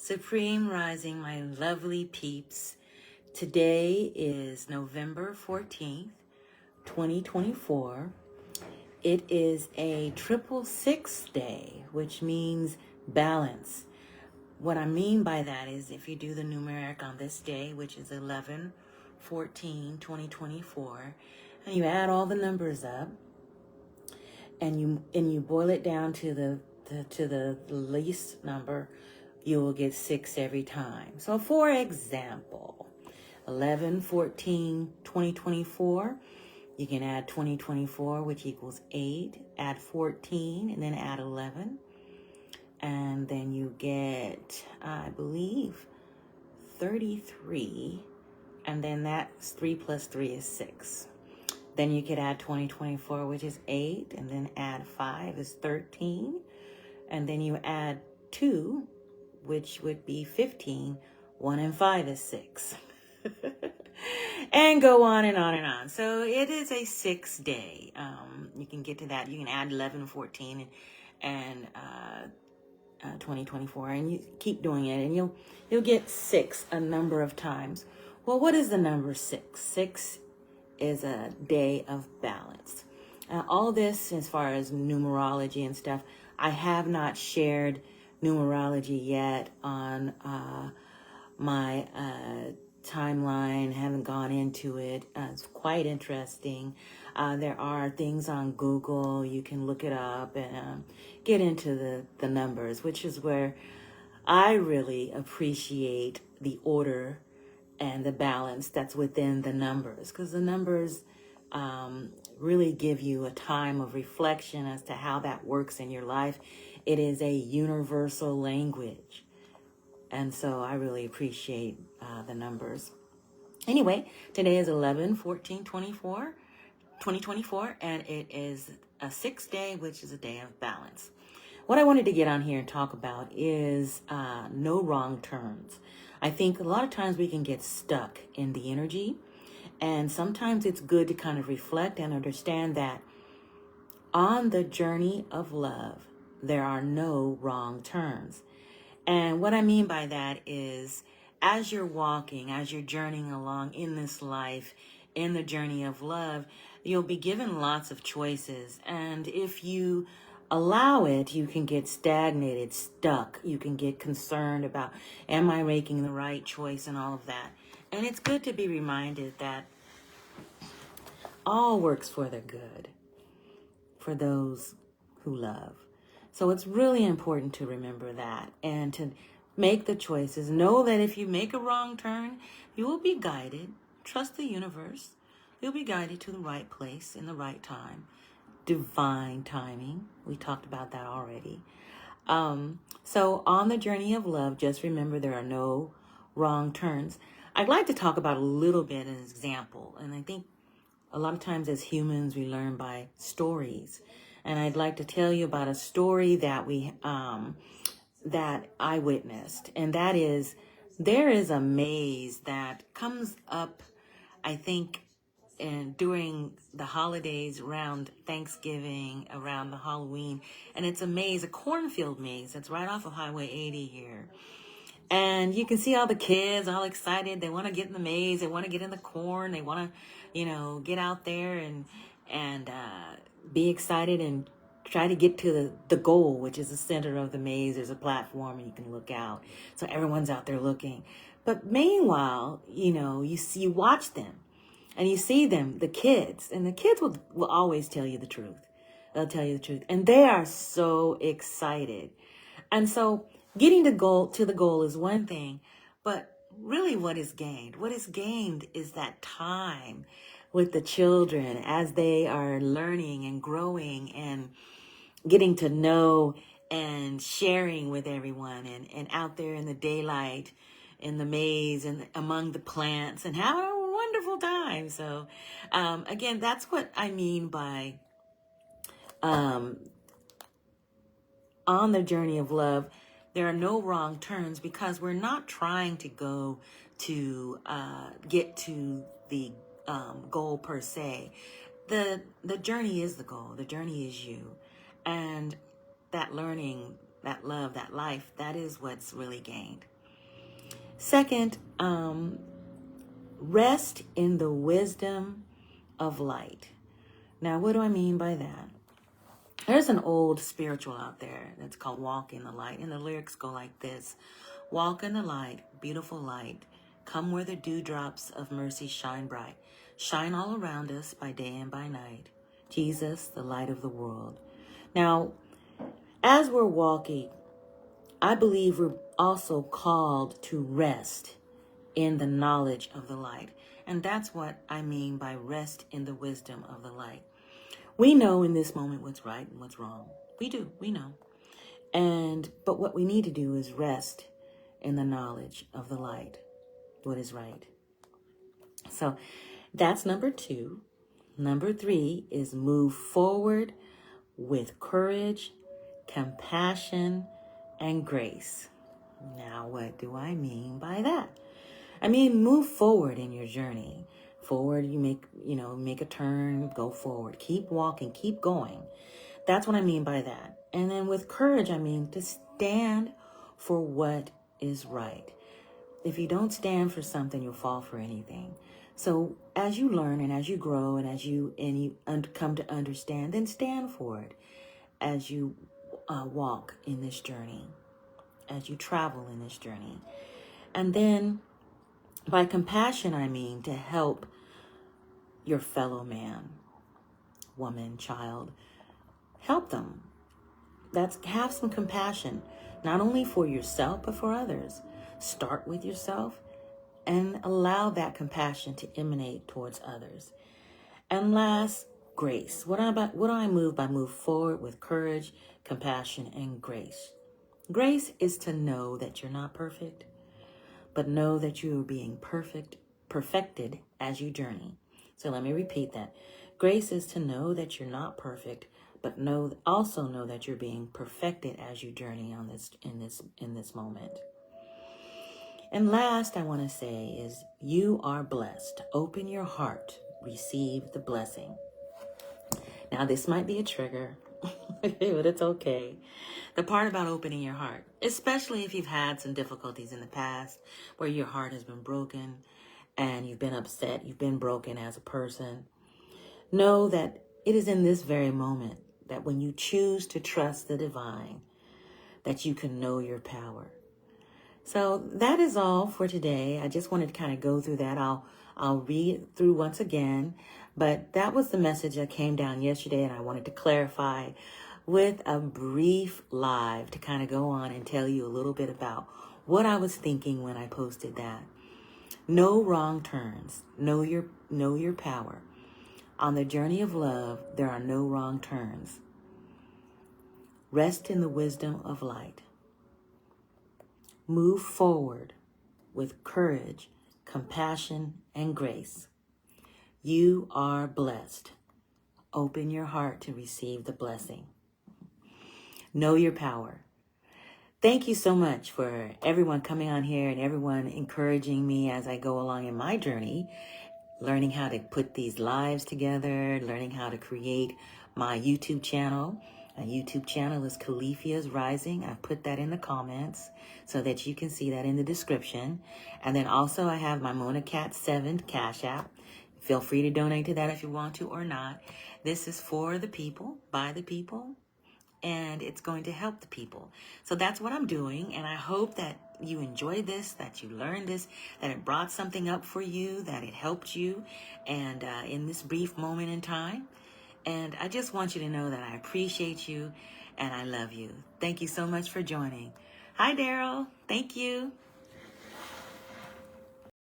Supreme Rising, my lovely peeps. Today is November 14th, 2024. It is a 666 day, which means balance. What I mean by that is if you do the numeric on this day, which is 11/14/2024, and you add all the numbers up and you boil it down to the least number, you will get 6 every time. So for example, 11/14/2024, you can add 2024, which equals 8, add 14, and then add 11. And then you get, I believe, 33. And then that's 3 plus 3 is 6. Then you could add 2024, which is 8, and then add 5 is 13. And then you add 2, which would be 15. 1 and 5 is 6. And go on and on and on. So it is a 6 day. You can get to that. You can add 11, 14, and 2024, and you keep doing it, and you'll get 6 a number of times. Well, what is the number 6? 6 is a day of balance. All this, as far as numerology and stuff, I have not shared numerology yet on my timeline. Haven't gone into it. It's quite interesting. There are things on Google. You can look it up and get into the numbers, which is where I really appreciate the order and the balance that's within the numbers, because the numbers really give you a time of reflection as to how that works in your life. It is a universal language. And so I really appreciate the numbers. Anyway, today is 11/14/2024, and it is a 6 day, which is a day of balance. What I wanted to get on here and talk about is no wrong turns. I think a lot of times we can get stuck in the energy, and sometimes it's good to kind of reflect and understand that on the journey of love, there are no wrong turns. And what I mean by that is, as you're walking, as you're journeying along in this life, in the journey of love, you'll be given lots of choices. And if you allow it, you can get stagnated, stuck. You can get concerned about, am I making the right choice and all of that. And it's good to be reminded that all works for the good, for those who love. So it's really important to remember that and to make the choices. Know that if you make a wrong turn, you will be guided. Trust the universe. You'll be guided to the right place in the right time. Divine timing. We talked about that already. So on the journey of love, just remember there are no wrong turns. I'd like to talk about a little bit an example. And I think a lot of times as humans, we learn by stories. And I'd like to tell you about a story that that I witnessed. And that is, there is a maze that comes up, I think, during the holidays, around Thanksgiving, around the Halloween. And it's a maze, a cornfield maze that's right off of Highway 80 here. And you can see all the kids all excited. They want to get in the maze. They want to get in the corn. They want to, get out there and be excited and try to get to the goal, which is the center of the maze. There's a platform and you can look out. So everyone's out there looking. But meanwhile, you watch them and you see them, the kids, and the kids will always tell you the truth. They'll tell you the truth. And they are so excited. And so getting to the goal is one thing, but really what is gained? What is gained is that time with the children as they are learning and growing and getting to know and sharing with everyone and out there in the daylight, in the maze and among the plants and having a wonderful time. So again, that's what I mean by on the journey of love, there are no wrong turns, because we're not trying to go to get to the goal per se. The journey is the goal. The journey is you. And that learning, that love, that life, that is what's really gained. Second, rest in the wisdom of light. Now, what do I mean by that? There's an old spiritual out there that's called Walk in the Light, and the lyrics go like this. Walk in the light, beautiful light. Come where the dewdrops of mercy shine bright. Shine all around us by day and by night. Jesus, the light of the world. Now, as we're walking, I believe we're also called to rest in the knowledge of the light. And that's what I mean by rest in the wisdom of the light. We know in this moment what's right and what's wrong. We do, we know. But what we need to do is rest in the knowledge of the light, what is right. So that's number 2. Number 3 is move forward with courage, compassion, and grace. Now, what do I mean by that? I mean, move forward in your journey. Forward, you make a turn, go forward. Keep walking, keep going. That's what I mean by that. And then with courage, I mean to stand for what is right. If you don't stand for something, you'll fall for anything. So as you learn and as you grow and as you come to understand, then stand for it as you walk in this journey, as you travel in this journey. And then by compassion, I mean to help your fellow man, woman, child. Help them. Have some compassion, not only for yourself, but for others. Start with yourself and allow that compassion to emanate towards others. And last, grace. What do I move forward with courage, compassion, and grace. Grace is to know that you're not perfect, but know that you are being perfected as you journey. So let me repeat that. Grace is to know that you're not perfect, but also know that you're being perfected as you journey in this moment. And last, I want to say is you are blessed. Open your heart, receive the blessing. Now, this might be a trigger, but it's okay. The part about opening your heart, especially if you've had some difficulties in the past where your heart has been broken and you've been upset, you've been broken as a person, know that it is in this very moment that when you choose to trust the divine, that you can know your power. So that is all for today. I just wanted to kind of go through that. I'll read through once again, but that was the message that came down yesterday, and I wanted to clarify with a brief live to kind of go on and tell you a little bit about what I was thinking when I posted that. No wrong turns. Know your power. On the journey of love, there are no wrong turns. Rest in the wisdom of light. Move forward with courage, compassion, and grace. You are blessed. Open your heart to receive the blessing. Know your power. Thank you so much for everyone coming on here and everyone encouraging me as I go along in my journey, learning how to put these lives together, learning how to create my YouTube channel. My YouTube channel is CalifiasRising. I put that in the comments so that you can see that in the description. And then also I have my MonaCat7 Cash App. Feel free to donate to that if you want to or not. This is for the people, by the people, and it's going to help the people. So that's what I'm doing, and I hope that you enjoyed this, that you learned this, that it brought something up for you, that it helped you, and in this brief moment in time. And I just want you to know that I appreciate you and I love you. Thank you so much for joining. Hi, Daryl. Thank you.